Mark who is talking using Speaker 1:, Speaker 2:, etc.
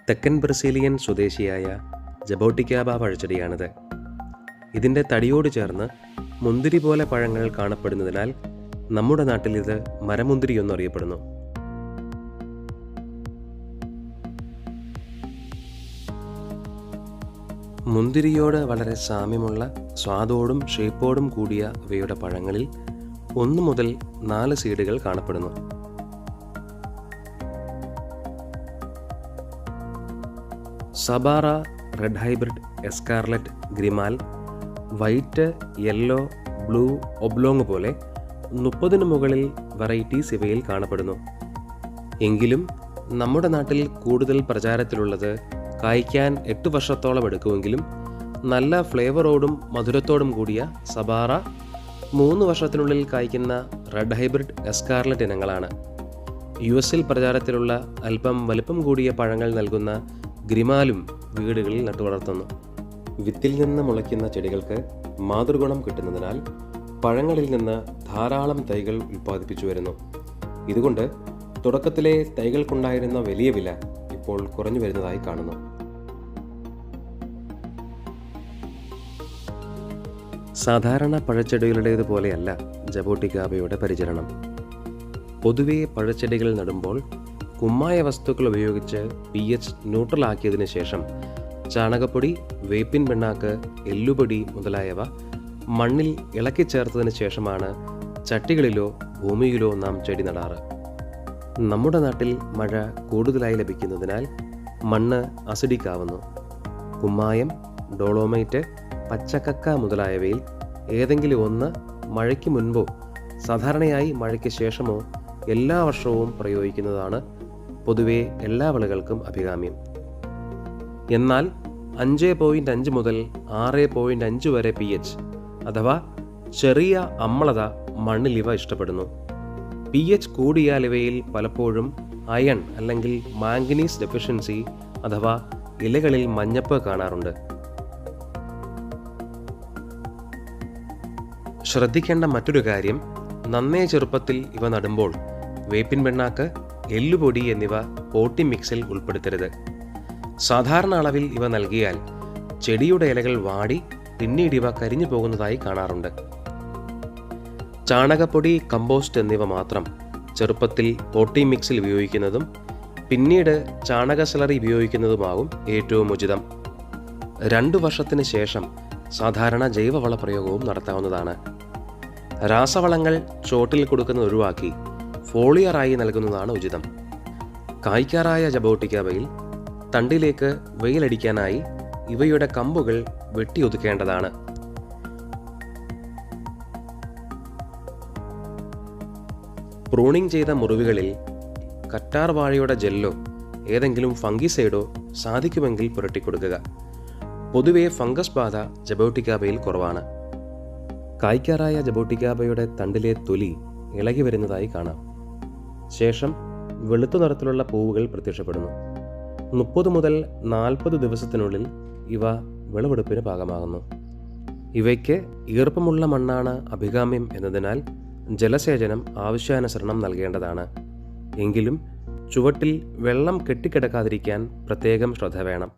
Speaker 1: തെക്കൻ ബ്രസീലിയൻ സ്വദേശിയായ ജബോട്ടിക്കാബ പഴച്ചെടിയാണിത്. ഇതിൻ്റെ തടിയോട് ചേർന്ന് മുന്തിരി പോലെ പഴങ്ങൾ കാണപ്പെടുന്നതിനാൽ നമ്മുടെ നാട്ടിൽ ഇത് മരമുന്തിരി എന്നറിയപ്പെടുന്നു. മുന്തിരിയോട് വളരെ സാമ്യമുള്ള സ്വാദോടും ഷേപ്പോടും കൂടിയ ഇവയുടെ പഴങ്ങളിൽ 1 മുതൽ 4 സീഡുകൾ കാണപ്പെടുന്നു. സബാറ, റെഡ് ഹൈബ്രിഡ്, എസ്കാർലറ്റ്, ഗ്രിമാൽ, വൈറ്റ്, യെല്ലോ, ബ്ലൂ, ഒബ്ലോങ് പോലെ 30-ന് മുകളിൽ വെറൈറ്റീസ് ഇവയിൽ കാണപ്പെടുന്നു. എങ്കിലും നമ്മുടെ നാട്ടിൽ കൂടുതൽ പ്രചാരത്തിലുള്ളത് കായ്ക്കാൻ 8 വർഷത്തോളം എടുക്കുമെങ്കിലും നല്ല ഫ്ലേവറോടും മധുരത്തോടും കൂടിയ സബാറ, 3 വർഷത്തിനുള്ളിൽ കായ്ക്കുന്ന റെഡ് ഹൈബ്രിഡ്, എസ്കാർലറ്റ് ഇനങ്ങളാണ്. US-ൽ പ്രചാരത്തിലുള്ള അല്പം വലിപ്പം കൂടിയ പഴങ്ങൾ നൽകുന്ന ഗ്രിമാലും വീടുകളിൽ നട്ടുവളർത്തുന്നു. വിത്തിൽ നിന്ന് മുളയ്ക്കുന്ന ചെടികൾക്ക് മാതൃഗുണം കിട്ടുന്നതിനാൽ പഴങ്ങളിൽ നിന്ന് ധാരാളം തൈകൾ ഉൽപ്പാദിപ്പിച്ചു വരുന്നു. ഇതുകൊണ്ട് തുടക്കത്തിലെ തൈകൾക്കുണ്ടായിരുന്ന വലിയ വില ഇപ്പോൾ കുറഞ്ഞു വരുന്നതായി കാണുന്നു. സാധാരണ പഴച്ചെടികളുടേതുപോലെയല്ല ജബോട്ടിക്കാബയുടെ പരിചരണം. പൊതുവെ പഴച്ചെടികൾ നടുമ്പോൾ കുമ്മായ വസ്തുക്കൾ ഉപയോഗിച്ച് pH ന്യൂട്രലാക്കിയതിനു ശേഷം ചാണകപ്പൊടി, വേപ്പിൻ പിണ്ണാക്ക്, എല്ലുപൊടി മുതലായവ മണ്ണിൽ ഇളക്കി ചേർത്തതിന് ശേഷമാണ് ചട്ടികളിലോ ഭൂമിയിലോ നാം ചെടി നടാറ്. നമ്മുടെ നാട്ടിൽ മഴ കൂടുതലായി ലഭിക്കുന്നതിനാൽ മണ്ണ് അസിഡിക് ആവുന്നു. കുമ്മായം, ഡോളോമൈറ്റ്, പച്ചക്കക്ക മുതലായവയിൽ ഏതെങ്കിലും ഒന്ന് മഴയ്ക്ക് മുൻപോ സാധാരണയായി മഴയ്ക്ക് ശേഷമോ എല്ലാ വർഷവും പ്രയോഗിക്കുന്നതാണ് പൊതുവെ എല്ലാ വിളകൾക്കും അഭികാമ്യം. എന്നാൽ 5.5 മുതൽ 6.5 വരെ pH അഥവാ ചെറിയ അമ്ലത മണ്ണിൽ ഇവ ഇഷ്ടപ്പെടുന്നു. pH കൂടിയാൽ ഇവയിൽ പലപ്പോഴും അയൺ അല്ലെങ്കിൽ മാംഗനീസ് ഡെഫിഷ്യൻസി അഥവാ ഇലകളിൽ മഞ്ഞപ്പ് കാണാറുണ്ട്. ശ്രദ്ധിക്കേണ്ട മറ്റൊരു കാര്യം, നന്നേ ചെറുപ്പത്തിൽ ഇവ നടുമ്പോൾ വേപ്പിൻ പിണ്ണാക്ക്, എല്ലുപൊടി എന്നിവ പോട്ടി മിക്സിൽ ഉൾപ്പെടുത്തരുത്. സാധാരണ അളവിൽ ഇവ നൽകിയാൽ ചെടിയുടെ ഇലകൾ വാടി പിന്നീട് ഇവ കരിഞ്ഞു പോകുന്നതായി കാണാറുണ്ട്. ചാണകപ്പൊടി, കമ്പോസ്റ്റ് എന്നിവ മാത്രം ചെറുപ്പത്തിൽ പോട്ടി മിക്സിൽ ഉപയോഗിക്കുന്നതും പിന്നീട് ചാണക സ്ലറി ഉപയോഗിക്കുന്നതുമാകും ഏറ്റവും ഉചിതം. 2 വർഷത്തിന് ശേഷം സാധാരണ ജൈവവള പ്രയോഗവും നടത്താവുന്നതാണ്. രാസവളങ്ങൾ ചോട്ടിൽ കൊടുക്കുന്നത് ഒഴിവാക്കി ഫോളിയറായി നൽകുന്നതാണ് ഉചിതം. കായ്ക്കാറായ ജബോട്ടിക്കാബയിൽ തണ്ടിലേക്ക് വെയിലടിക്കാനായി ഇവയുടെ കമ്പുകൾ വെട്ടിയൊതുക്കേണ്ടതാണ്. പ്രൂണിംഗ് ചെയ്ത മുറിവുകളിൽ കറ്റാർ വാഴയുടെ ജെല്ലോ ഏതെങ്കിലും ഫംഗിസൈഡോ സാധിക്കുമെങ്കിൽ പുരട്ടിക്കൊടുക്കുക. പൊതുവെ ഫംഗസ് ബാധ ജബോട്ടിക്കാബയിൽ കുറവാണ്. കായ്ക്കാറായ ജബോട്ടിക്കാബയുടെ തണ്ടിലെ തൊലി ഇളകി വരുന്നതായി കാണാം. ശേഷം വെളുത്ത നിറത്തിലുള്ള പൂവുകൾ പ്രത്യക്ഷപ്പെടുന്നു. 30 മുതൽ 40 ദിവസത്തിനുള്ളിൽ ഇവ വിളവെടുപ്പിന് പാകമാകുന്നു. ഇവയ്ക്ക് ഈർപ്പമുള്ള മണ്ണാണ് അഭികാമ്യം എന്നതിനാൽ ജലസേചനം ആവശ്യാനുസരണം നൽകേണ്ടതാണ്. എങ്കിലും ചുവട്ടിൽ വെള്ളം കെട്ടിക്കിടക്കാതിരിക്കാൻ പ്രത്യേകം ശ്രദ്ധ വേണം.